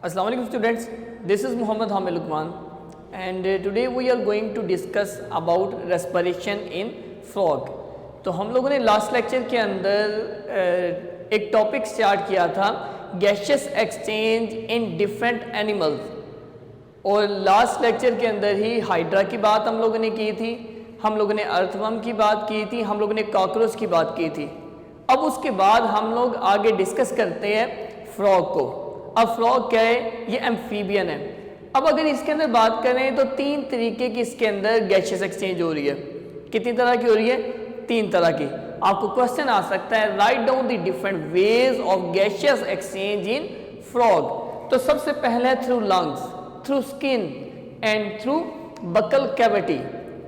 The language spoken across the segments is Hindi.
Assalamu alaikum students, this is Muhammad Hamid Lukman and today we are going to discuss about respiration in frog. तो हम लोगों ने लास्ट लेक्चर के अंदर एक टॉपिक स्टार्ट किया था gaseous exchange in different animals और लास्ट लेक्चर के अंदर ही हाइड्रा की बात हम लोगों ने की थी, हम लोगों ने अर्थवर्म की बात की थी, हम लोगों ने कॉकरोच की बात की थी। अब उसके बाद हम लोग आगे डिस्कस करते हैं फ्रॉग को। अब फ्रॉग क्या है? ये एम्फीबियन है। अब अगर इसके अंदर बात करें तो तीन तरीके की इसके अंदर गैशियस एक्सचेंज हो रही है। कितनी तरह की हो रही है? तीन तरह की। आपको क्वेश्चन आ सकता है write down the different ways of gaseous exchange in frog. तो सबसे पहले through lungs, through skin and through buccal cavity.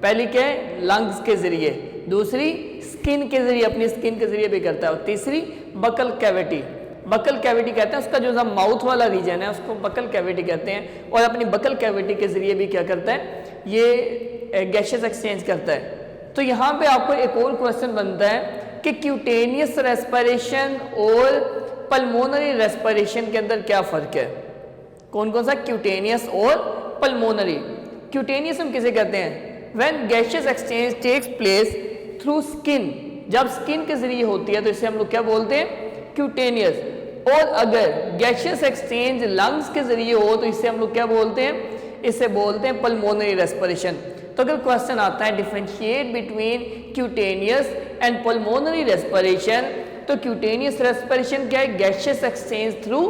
पहली क्या है? लंग्स के जरिए, दूसरी स्किन के जरिए, अपनी स्किन के जरिए भी करता है, और तीसरी बकल कैविटी। बकल कैविटी कहते हैं उसका जो माउथ वाला रीजन है उसको बकल कैविटी कहते हैं, और अपनी बकल कैविटी के जरिए भी क्या करता है? ये गैशियस एक्सचेंज करता है। तो यहाँ पे आपको एक और क्वेश्चन बनता है कि क्यूटेनियस रेस्पिरेशन और पल्मोनरी रेस्पिरेशन के अंदर क्या फर्क है? कौन कौन सा? क्यूटेनियस और पल्मोनरी। क्यूटेनियस हम किसे कहते हैं? When gaseous exchange takes place through skin, जब स्किन के जरिए होती है तो इसे हम लोग क्या बोलते हैं? क्यूटेनियस। और अगर गैशियस एक्सचेंज लंग्स के जरिए हो तो इसे हम लोग क्या बोलते हैं? इसे बोलते हैं पल्मोनरी रेस्पिरेशन। तो अगर क्वेश्चन आता है differentiate between cutaneous and pulmonary respiration, तो क्यूटेनियस रेस्पिरेशन क्या है? Gaseous exchange through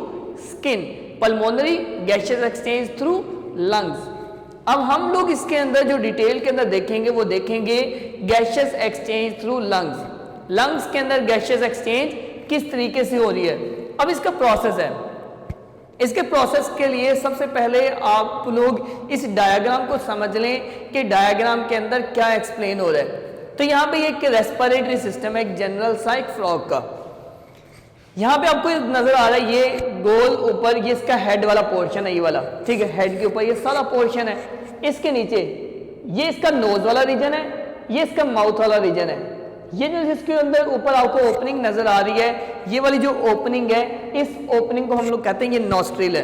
skin. Pulmonary gaseous exchange through lungs. अब हम लोग इसके अंदर जो डिटेल के अंदर देखेंगे वो देखेंगे gaseous exchange through lungs. Lungs के अंदर गैशियस एक्सचेंज किस तरीके से हो रही है। अब इसका प्रोसेस है। इसके प्रोसेस के लिए सबसे पहले आप लोग इस डायग्राम को समझ लें कि डायग्राम के अंदर क्या एक्सप्लेन हो रहा है। तो यहाँ पे एक रेस्पिरेटरी सिस्टम है, एक जनरल सा एक फ्रॉग का। यहाँ पे आपको नजर आ रहा है ये गोल ऊपर, ये इसका हेड वाला पोर्शन है, ये वाला, ठीक है। हेड के ऊपर ये सारा पोर्शन है। इसके नीचे ये इसका नोज वाला रीजन है, ये इसका माउथ वाला रीजन है। ये जो इसके अंदर ऊपर आपको ओपनिंग नजर आ रही है, ये वाली जो ओपनिंग है, इस ओपनिंग को हम लोग कहते हैं ये नॉस्ट्रिल है।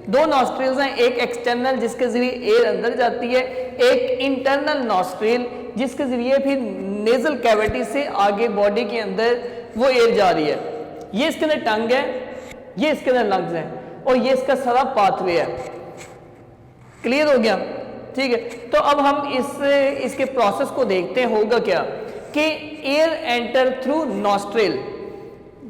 दो नॉस्ट्रिल्स हैं, एक एक्सटर्नल जिसके जरिए एयर अंदर जाती है, एक इंटरनल नॉस्ट्रिल जिसके जरिए फिर नेजल कैविटी से आगे बॉडी के अंदर वो एयर जा रही है। ये इसके अंदर टंग है, ये इसके अंदर लंग्स है, और ये इसका सारा पाथवे है। क्लियर हो गया? ठीक है। तो अब हम इसके प्रोसेस को देखते हैं होगा क्या कि एयर एंटर थ्रू नॉस्ट्रिल।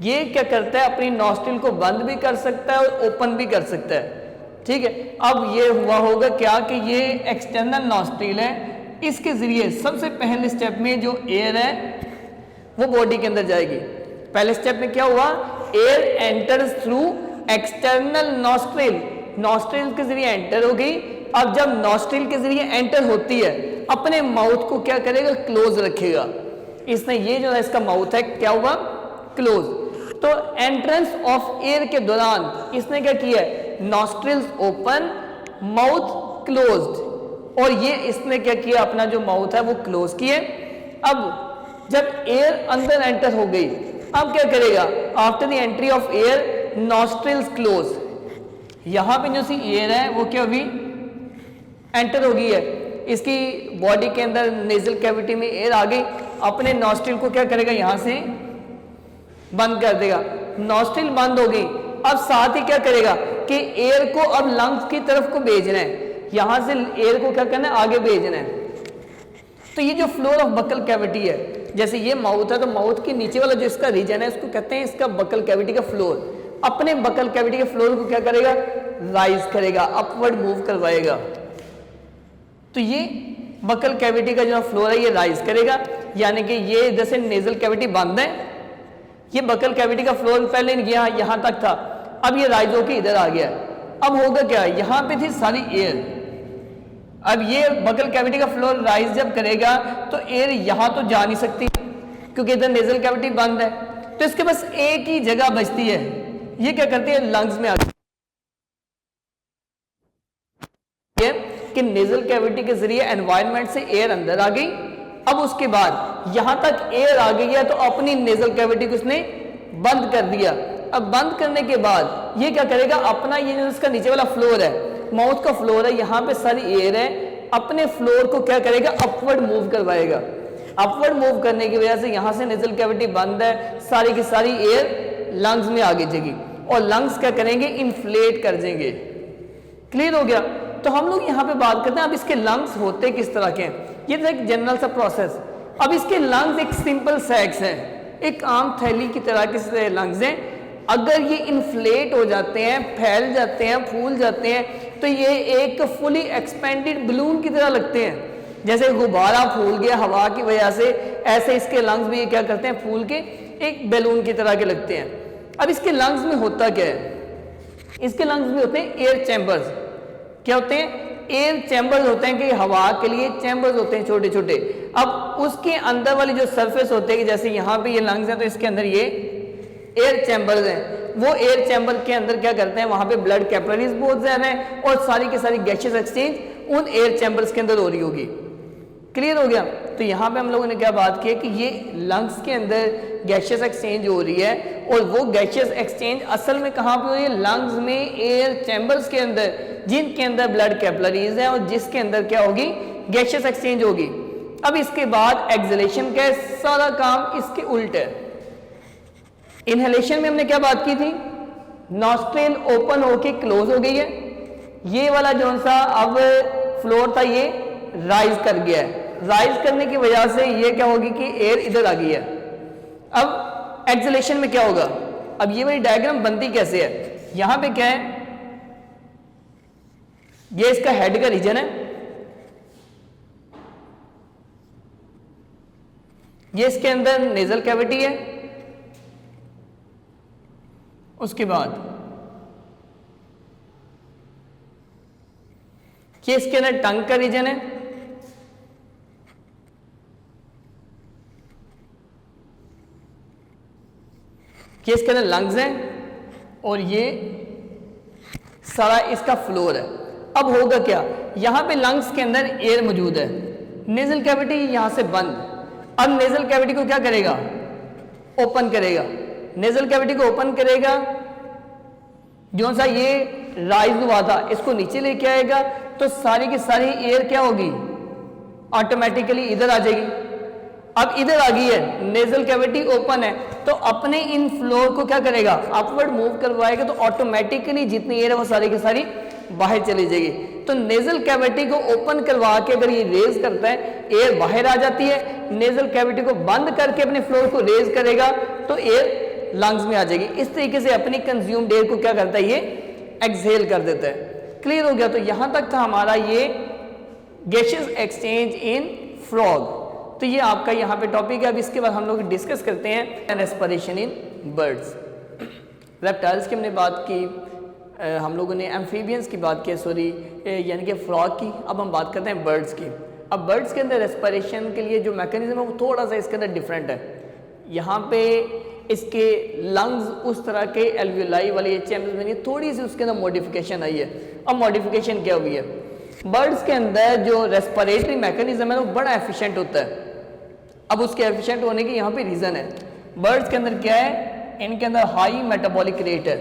ये क्या करता है? अपनी नॉस्ट्रिल को बंद भी कर सकता है और ओपन भी कर सकता है, ठीक है। अब ये हुआ होगा क्या कि ये एक्सटर्नल नॉस्ट्रिल है, इसके जरिए सबसे पहले स्टेप में जो एयर है वो बॉडी के अंदर जाएगी। पहले स्टेप में क्या हुआ? Air enters through external nostril, nostril के जरिए एंटर हो गई। अब जब नॉस्ट्रिल के जरिए एंटर होती है, अपने माउथ को क्या करेगा? क्लोज रखेगा। इसने ये जो है इसका माउथ है क्या हुआ? क्लोज। तो एंट्रेंस ऑफ एयर के दौरान इसने क्या किया है? नॉस्ट्रिल्स ओपन, माउथ क्लोज्ड, और ये इसने क्या किया? अपना जो माउथ है वो क्लोज किए। अब जब एयर अंदर एंटर हो गई, अब क्या करेगा? After the entry of air nostrils close. यहां पे जो सी एयर है वो क्या हुई? एंटर हो गई है। इसकी बॉडी के अंदर नेजल कैविटी में एयर आ गई, अपने नॉस्ट्रिल को क्या करेगा? यहां से बंद कर देगा। नॉस्ट्रिल बंद हो गई। अब साथ ही क्या करेगा कि एयर को अब लंग्स की तरफ को भेजना है, यहां से एयर को क्या करना है? आगे भेजना है। तो ये जो फ्लोर ऑफ बकल कैविटी है, जैसे ये माउथ है तो माउथ के नीचे वाला जो इसका रीजन है उसको कहते हैं इसका बकल कैविटी का फ्लोर। अपने बकल कैविटी के फ्लोर को क्या करेगा? राइज करेगा, अपवर्ड मूव करवाएगा। तो ये बकल कैविटी का जो फ्लोर है ये राइज करेगा, यानी कि ये जैसे नेजल कैविटी बंद है, ये बकल कैविटी का फ्लोर पहले यहां तक था, अब ये राइज होकर इधर आ गया। अब होगा क्या? यहां पे थी सारी एयर, अब ये बकल कैविटी का फ्लोर राइज जब करेगा तो एयर यहां तो जा नहीं सकती क्योंकि इधर नेजल कैविटी बंद है। तो इसके बस एक ही जगह बचती है, ये क्या करती है? लंग्स में आती है कि नेजल कैविटी के जरिए एनवायरनमेंट से एयर अंदर आ गई। अब उसके बाद यहां तक एयर आ गई है तो अपनी नेजल कैविटी को इसने बंद कर दिया। अब बंद करने के बाद ये क्या करेगा, अपना ये जो इसका नीचे वाला फ्लोर है, माउथ का फ्लोर है, यहाँ पे सारी एयर है, अपने फ्लोर को क्या करेगा, अपवर्ड मूव करवाएगा। अपवर्ड मूव करने की वजह से यहाँ से नेजल कैविटी बंद है, सारी की सारी एयर लंग्स में आगे जाएगी और लंग्स क्या करेंगे, इन्फ्लेट कर देंगे। क्लियर हो गया। तो हम लोग यहाँ पे बात करते हैं अब इसके लंग्स होते किस तरह के हैं। ये था एक जनरल सा प्रोसेस। अब इसके लंग्स एक सिंपल सैक्स है, एक आम थैली की तरह के लंग्स हैं। अगर ये इन्फ्लेट हो जाते हैं, फैल जाते हैं, फूल जाते हैं, तो ये एक फुली एक्सपेंडेड बलून की तरह लगते हैं। जैसे गुब्बारा फूल गया हवा की वजह से, ऐसे इसके लंग्स भी ये क्या करते हैं, फूल के एक बैलून की तरह के लगते हैं। अब इसके लंग्स में होता क्या है, इसके लंग्स में होते हैं एयर चैम्बर्स। क्या होते हैं, एयर चैम्बर्स होते हैं कि हवा के लिए चैम्बर्स होते हैं छोटे छोटे। अब उसके अंदर वाली जो सरफेस होते हैं, जैसे यहाँ पे ये लंग्स हैं तो इसके अंदर ये एयर चैम्बर्स हैं। वो एयर चैम्बर के अंदर क्या करते हैं, वहां पे ब्लड कैपिलरीज बहुत ज्यादा है और सारी की सारी गैसेस एक्सचेंज उन एयर चैम्बर्स के अंदर हो रही होगी। क्लियर हो गया। तो यहाँ पे हम लोगों ने क्या बात की है कि ये लंग्स के अंदर गैसेस एक्सचेंज हो रही है और वो गैसेस एक्सचेंज असल में कहाँ पे हो रही है, लंग्स में एयर चैम्बर्स के अंदर, जिनके अंदर ब्लड कैपिलरीज है और जिसके अंदर क्या होगी, गैसेस एक्सचेंज होगी। अब इसके बाद एक्सहेलेशन का सारा काम इसके उल्ट है। इनहेलेशन में हमने क्या बात की थी, नॉस्ट्रेल ओपन होके क्लोज हो गई है, ये वाला जो सा अब फ्लोर था ये राइज कर गया है। राइज करने की वजह से ये क्या होगी कि एयर इधर आ गई है। अब एक्सहेलेशन में क्या होगा, अब ये वाली डायग्राम बनती कैसे है, यहां पे क्या है, ये इसका हेड का रीजन है, ये इसके अंदर नेजल कैविटी है, उसके बाद ये इसके अंदर टंग का रीजन है, ये इसके अंदर लंग्स हैं और ये सारा इसका फ्लोर है। अब होगा क्या, यहां पे लंग्स के अंदर एयर मौजूद है, नेजल कैविटी यहां से बंद। अब नेजल कैविटी को क्या करेगा, ओपन करेगा, नेजल कैविटी को ओपन करेगा, जो सा ये राइज हुआ था इसको नीचे लेके आएगा, तो सारी की सारी एयर क्या होगी, ऑटोमेटिकली इधर आ जाएगी। अब इधर आ गई है, नेजल कैविटी ओपन है, तो अपने इन फ्लोर को क्या करेगा, अपवर्ड मूव करवाएगा, तो ऑटोमेटिकली जितनी एयर है वो सारी की सारी बाहर चली जाएगी। तो नेजल कैविटी को ओपन करवा के अगर ये रेज करता है, एयर बाहर आ जाती है, नेजल कैविटी को बंद करके अपने फ्लोर को रेज करेगा तो एयर लंग्स में आ जाएगी। इस तरीके से अपनी कंज्यूम्ड एयर को क्या करता है, ये एक्सहेल कर देता है। क्लियर हो गया। तो यहां तक था हमारा ये गैसेस एक्सचेंज इन फ्रॉग। तो ये आपका यहाँ पे टॉपिक है। अब इसके बाद हम लोग डिस्कस करते हैं रेस्पिरेशन इन बर्ड्स। रेप्टाइल्स की हमने बात की, हम लोगों ने एम्फीबियंस की बात की, सॉरी यानी कि फ्रॉग की। अब हम बात करते हैं बर्ड्स की। अब बर्ड्स के अंदर रेस्पिरेशन के लिए जो मैकेनिज्म है वो थोड़ा सा इसके अंदर डिफरेंट है। यहाँ पे इसके लंग्स उस तरह के एल्वियोलाई वाले चैम्बर्स में नहीं, थोड़ी सी उसके अंदर मॉडिफिकेशन आई है। अब मॉडिफिकेशन क्या हुई है, बर्ड्स के अंदर जो रेस्पिरेटरी मैकेनिज्म है वो बड़ा एफिशिएंट होता है। अब उसके एफिशिएंट होने की यहाँ पे रीज़न है, बर्ड्स के अंदर क्या है, इनके अंदर हाई मेटाबॉलिक रेट है।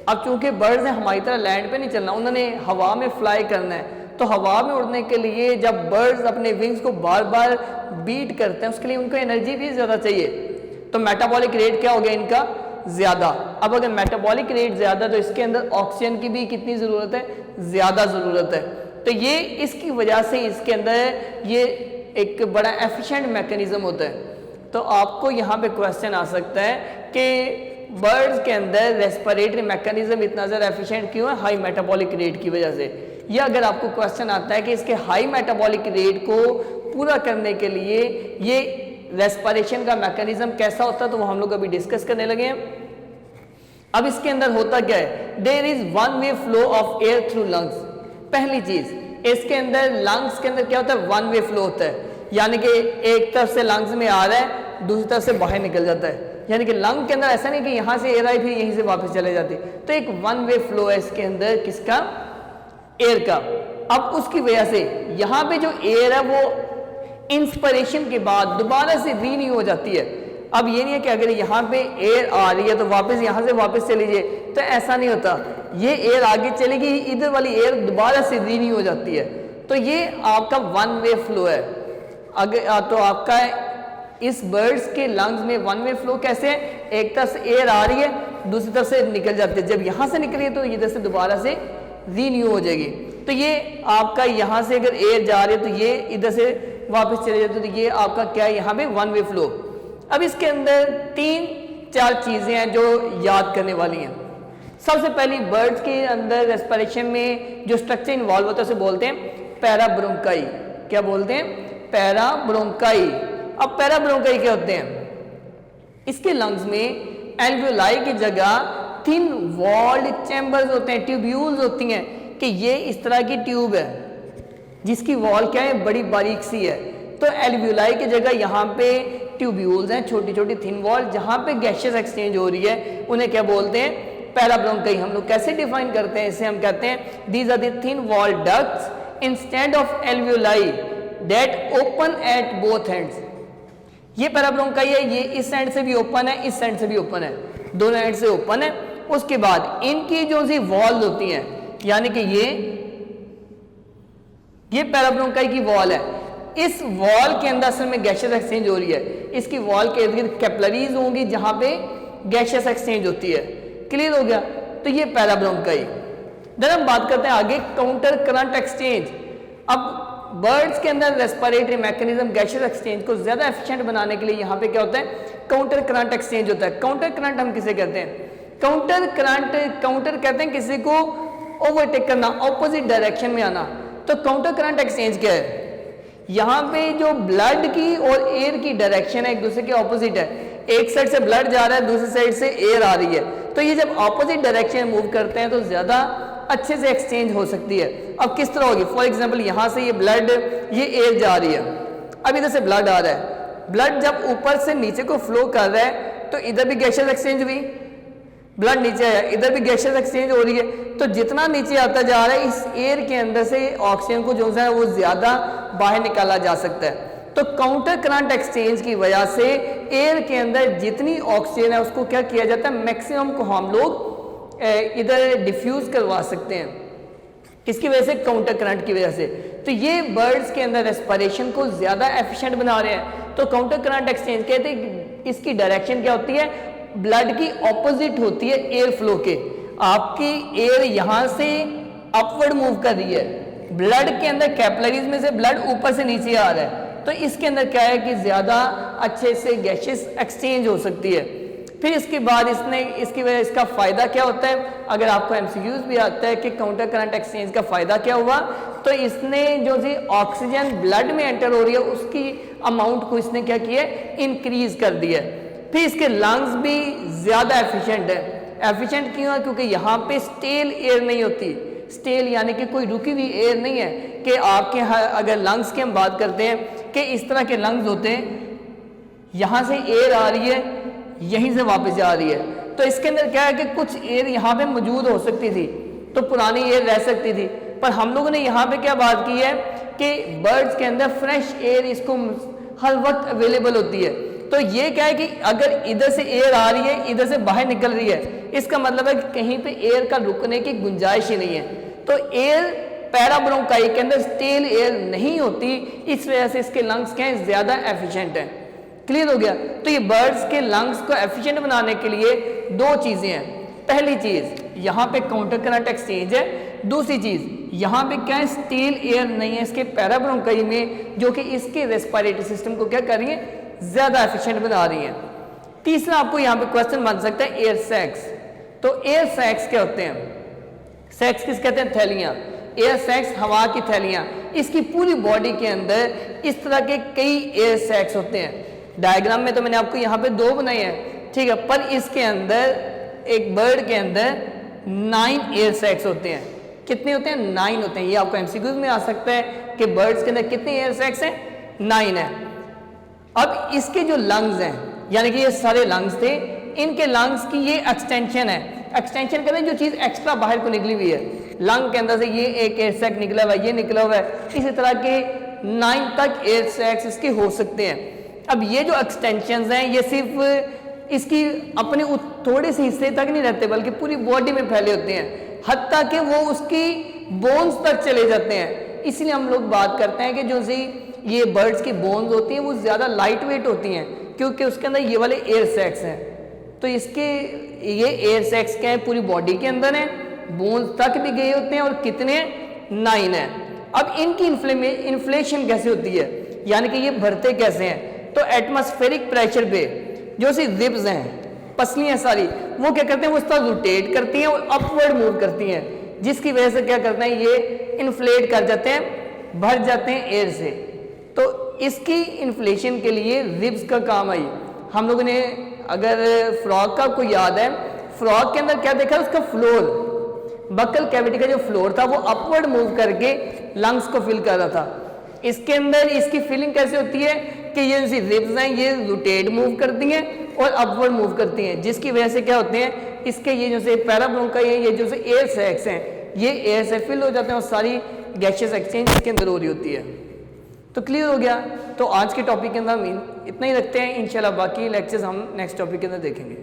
अब चूंकि बर्ड्स हैं, हमारी तरह लैंड पे नहीं चलना, उन्होंने हवा में फ्लाई करना है, तो हवा में उड़ने के लिए जब बर्ड्स अपने विंग्स को बार बार बीट करते हैं, उसके लिए उनको एनर्जी भी ज़्यादा चाहिए, तो मेटाबॉलिक रेट क्या हो गया इनका, ज़्यादा। अब अगर मेटाबॉलिक रेट ज़्यादा तो इसके अंदर ऑक्सीजन की भी कितनी ज़रूरत है, ज़्यादा ज़रूरत है। तो ये इसकी वजह से इसके अंदर ये एक बड़ा एफिशिएंट मैकेनिज्म होता है। तो आपको यहाँ पे क्वेश्चन आ सकता है कि बर्ड्स के अंदर रेस्पिरेटरी मैकेनिज्म इतना ज़्यादा एफिशिएंट क्यों है, हाई मेटाबॉलिक रेट की वजह से। या अगर आपको क्वेश्चन आता है कि इसके हाई मेटाबॉलिक रेट को पूरा करने के लिए ये रेस्पिरेशन का मैकेनिज्म कैसा होता है, तो वो हम लोग अभी डिस्कस करने लगे हैं। अब इसके अंदर होता क्या है, there is one way flow of air through lungs. पहली चीज, इसके अंदर लंग्स के अंदर क्या होता है, वन वे फ्लो होता है, यानी कि एक तरफ से लंग्स में आ रहा है, दूसरी तरफ से बाहर निकल जाता है। यानी कि लंग के अंदर ऐसा नहीं कि यहाँ से एयर आई फिर यहीं से वापस चले जाती, तो एक वन वे फ्लो है इसके अंदर, किसका, एयर का। अब उसकी वजह से यहाँ पे जो एयर है वो इंस्पिरेशन के बाद दोबारा से रीन्यू हो जाती है। अब ये नहीं है कि अगर यहाँ पे एयर आ रही है तो वापस यहाँ से वापस चली जाए, तो ऐसा नहीं होता। ये एयर आगे चलेगी, इधर वाली एयर दोबारा से रिन्यू हो जाती है। तो ये आपका वन वे फ्लो है। अगर तो आपका इस बर्ड्स के लंग्स में वन वे फ्लो कैसे है, एक तरफ से एयर आ रही है, दूसरी तरफ से निकल जाती है। जब यहाँ से निकली है तो इधर से दोबारा से रीन्यू हो जाएगी। तो ये आपका यहाँ से अगर एयर जा रही है तो ये इधर से वापस चले जाते, तो ये आपका क्या है, यहाँ पे वन वे फ्लो। अब इसके अंदर 3-4 चीजें हैं जो याद करने वाली हैं। सबसे पहली, बर्ड्स के अंदर रेस्पिरेशन में जो स्ट्रक्चर इन्वॉल्व होता है उसे बोलते हैं पैराब्रोंकाई। क्या बोलते हैं? पैराब्रोंकाई। अब पैराब्रोंकाई क्या होते हैं? इसके लंग्स में एल्वियोलाई की जगह थिन वॉल्ड चैम्बर्स होते हैं, ट्यूब्यूल्स होती हैं, कि ये इस तरह की ट्यूब है जिसकी वॉल क्या है, बड़ी बारीक सी है। तो एल्वियोलाई की जगह यहाँ पे ट्यूब्यूल्स हैं, छोटी छोटी थिन वॉल, जहाँ पे गैसेस एक्सचेंज हो रही है, उन्हें क्या बोलते हैं? पैराब्रोंकाई। हम लोग कैसे डिफाइन करते हैं इसे? हम कहते हैं these are the thin wall ducts instead of alveoli that open at both ends. ये पैराब्रोंकाई है, ये इस एंड से भी ओपन है, इस एंड से भी ओपन है, दोनों एंड से ओपन है। उसके बाद इनकी जो सी वॉल होती हैं, यानी कि ये पैराब्रोंकाई की वॉल है। इस वॉल के अंदर असल में गैसेस एक्सचेंज हो रही है। इसकी वॉल के इर्द गिर्द कैपिलरीज होंगी जहां पे गैसेस एक्सचेंज होती है। क्लियर हो गया? तो ये पैराब्रोंकाई। देन हम बात करते हैं आगे काउंटर करंट एक्सचेंज। अब बर्ड्स के अंदर रेस्पिरेटरी मैकेनिज्म गैसेस एक्सचेंज को ज्यादा एफिशिएंट बनाने के लिए यहाँ पे क्या होता है? काउंटर करंट एक्सचेंज होता है। काउंटर करंट हम किसे कहते हैं? काउंटर करंट, काउंटर कहते हैं किसी को ओवरटेक करना, ऑपोजिट डायरेक्शन में आना। तो काउंटर करंट एक्सचेंज क्या है? यहाँ पे जो ब्लड की और एयर की डायरेक्शन है एक दूसरे के ऑपोजिट है। एक साइड से ब्लड जा रहा है, दूसरी साइड से एयर आ रही है। तो ये जब ऑपोजिट डायरेक्शन मूव करते हैं तो ज्यादा अच्छे से एक्सचेंज हो सकती है। अब किस तरह होगी? फॉर एग्जांपल यहाँ से ये ब्लड, ये एयर जा रही है, अब इधर से ब्लड आ रहा है। ब्लड जब ऊपर से नीचे को फ्लो कर रहा है तो इधर भी गैसेस एक्सचेंज हुई, ब्लड नीचे आया, इधर भी गैसेस एक्सचेंज हो रही है। तो जितना नीचे आता जा रहा है, इस एयर के अंदर से ऑक्सीजन को जो है वो ज्यादा बाहर निकाला जा सकता है। तो काउंटर करंट एक्सचेंज की वजह से एयर के अंदर जितनी ऑक्सीजन है उसको क्या किया जाता है, मैक्सिमम को हम लोग इधर डिफ्यूज करवा सकते हैं। किसकी वजह से? काउंटर करंट की वजह से। तो ये बर्ड्स के अंदर रेस्पिरेशन को ज्यादा एफिशिएंट बना रहे हैं। तो काउंटर करंट एक्सचेंज कहते हैं इसकी डायरेक्शन क्या होती है? ब्लड की ऑपोजिट होती है एयर फ्लो के। आपकी एयर यहां से अपवर्ड मूव कर रही है, ब्लड के अंदर कैपिलरीज में से ब्लड ऊपर से नीचे आ रहा है। तो इसके अंदर क्या है कि ज्यादा अच्छे से गैसेस एक्सचेंज हो सकती है। फिर इसके बाद इसकी वजह इसका फायदा क्या होता है? अगर आपको एमसीक्यूज भी आता है कि काउंटर करंट एक्सचेंज का फायदा क्या हुआ, तो इसने जो सी ऑक्सीजन ब्लड में एंटर हो रही है उसकी अमाउंट को इसने क्या किया, इंक्रीज कर दिया। फिर इसके लंग्स भी ज्यादा एफिशिएंट है। एफिशिएंट क्यों है? क्योंकि यहाँ पे स्टेल एयर नहीं होती। स्टेल यानी कि कोई रुकी हुई एयर नहीं है कि आपके अगर लंग्स की हम बात करते हैं कि इस तरह के लंग्स होते हैं, यहाँ से एयर आ रही है, यहीं से वापस जा रही है। तो इसके अंदर क्या है कि कुछ एयर यहाँ पे मौजूद हो सकती थी, तो पुरानी एयर रह सकती थी। पर हम लोगों ने यहाँ पे क्या बात की है कि बर्ड्स के अंदर फ्रेश एयर इसको हर वक्त अवेलेबल होती है। तो ये क्या है कि अगर इधर से एयर आ रही है, इधर से बाहर निकल रही है, इसका मतलब है कि कहीं पे एयर का रुकने की गुंजाइश ही नहीं है। तो एयर पैराब्रोंकाई के अंदर स्टेल एयर नहीं होती, इस वजह से इसके लंग्स क्या है, ज्यादा एफिशिएंट हैं। क्लियर हो गया? तो ये बर्ड्स के लंग्स को एफिशिएंट बनाने के लिए दो चीजें हैं। पहली चीज यहाँ पे काउंटर करंट एक्सचेंज है, दूसरी चीज यहाँ पे क्या है, स्टेल एयर नहीं है इसके पैराब्रोंकाई में, जो कि इसके रेस्पिरेटरी सिस्टम को क्या कर रही है, ज्यादा एफिशिएंट बना रही है। तीसरा आपको यहाँ पे क्वेश्चन बन सकता है एयर सैक्स। तो एयर सैक्स क्या होते हैं? सैक्स किस कहते हैं? थैलियां। एयर सैक्स हवा की थैलियां। इसकी पूरी बॉडी के अंदर इस तरह के कई एयर सैक्स होते हैं। डायग्राम में तो मैंने आपको यहाँ पे दो बनाए हैं, ठीक है, पर इसके अंदर एक बर्ड के अंदर 9 एयर सैक्स होते हैं। कितने होते हैं? 9 होते हैं। ये आपको एमसीक्यूज में आ सकता है कि बर्ड्स के अंदर कितने एयर सैक्स हैं? 9 है। अब इसके जो लंग्स हैं, यानी कि ये सारे लंग्स थे, इनके लंग्स की ये एक्सटेंशन है। एक्सटेंशन करें जो चीज एक्स्ट्रा बाहर को निकली हुई है, लंग के अंदर से ये एक एयर सैक निकला हुआ है, ये निकला हुआ है, इसी तरह के 9 तक एयर सैक्स इसके हो सकते हैं। अब ये जो एक्सटेंशंस हैं ये सिर्फ इसकी अपने थोड़े से हिस्से तक नहीं रहते बल्कि पूरी बॉडी में फैले होते हैं, हत्ता कि वो उसकी बोन्स तक चले जाते हैं। इसलिए हम लोग बात करते हैं कि जो सी ये बर्ड्स की बोन्स होती हैं वो ज़्यादा लाइट वेट होती हैं क्योंकि उसके अंदर ये वाले एयर सैक्स हैं। तो इसके ये एयर सैक्स क्या है पूरी बॉडी के अंदर है, बोन्स तक भी गए होते हैं और कितने 9 हैं। अब इनकी इन्फ्लेशन कैसे होती है, यानी कि ये भरते कैसे हैं, तो एटमॉस्फेरिक प्रेशर पे जो सी रिब्स हैं, पसलियाँ सारी, वो क्या करते हैं, वो इस तरह रोटेट करती हैं और अपवर्ड मूव करती हैं, जिसकी वजह से क्या करते हैं ये इन्फ्लेट कर जाते हैं, भर जाते हैं एयर से। तो इसकी इन्फ्लेशन के लिए रिब्स का काम आई। हम लोगों ने अगर फ्रॉग का आपको याद है, फ्रॉग के अंदर क्या देखा, उसका फ्लोर, बकल कैविटी का जो फ्लोर था वो अपवर्ड मूव करके लंग्स को फिल कर रहा था। इसके अंदर इसकी फीलिंग कैसे होती है कि ये जो रिब्स हैं ये रोटेट मूव करती हैं और अपवर्ड मूव करती हैं, जिसकी वजह से क्या होते हैं इसके ये जो से पैराब्रोंकाई है, ये जो से एयर सैक्स हैं, ये एयर से फिल हो जाते हैं और सारी गैसियस एक्सचेंज इसके अंदर हो रही होती है। तो क्लियर हो गया। तो आज के टॉपिक के अंदर हम इतना ही रखते हैं, इंशाल्लाह बाकी लेक्चर्स हम नेक्स्ट टॉपिक के अंदर देखेंगे।